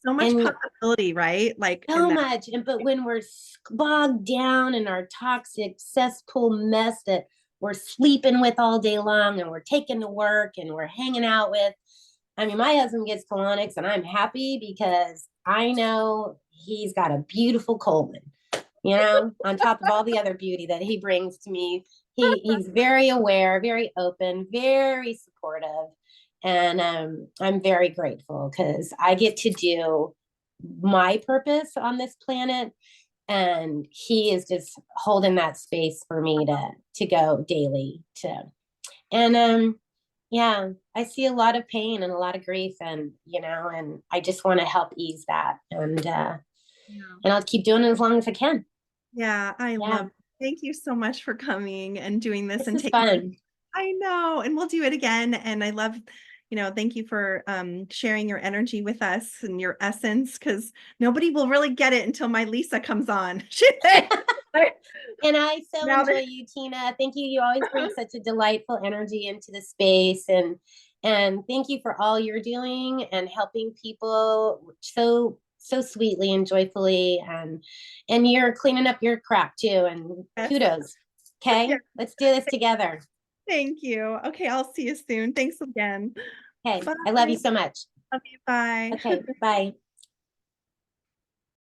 So much and possibility, right? Like in so that. much. And but when we're bogged down in our toxic cesspool mess that we're sleeping with all day long and we're taking to work and we're hanging out with, I mean, my husband gets colonics and I'm happy because I know he's got a beautiful colon, you know, on top of all the other beauty that he brings to me. He's very aware, very open, very supportive. And I'm very grateful because I get to do my purpose on this planet. And he is just holding that space for me to go daily to. And yeah, I see a lot of pain and a lot of grief, and and I just want to help ease that. Yeah. And I'll keep doing it as long as I can. Yeah, I Yeah, love it. Thank you so much for coming and doing this this and is taking. fun. I know, and we'll do it again. And I love, thank you for sharing your energy with us and your essence, because nobody will really get it until my Lisa comes on. And I so Now enjoy that you, Tina. Thank you. You always bring such a delightful energy into the space, and thank you for all you're doing and helping people so sweetly and joyfully, and you're cleaning up your crap too. And yes, kudos. Okay, yeah, let's do this together. thank you. Okay, I'll see you soon. Thanks again. Okay, Bye. I love you so much. Love you. Bye. Okay, bye.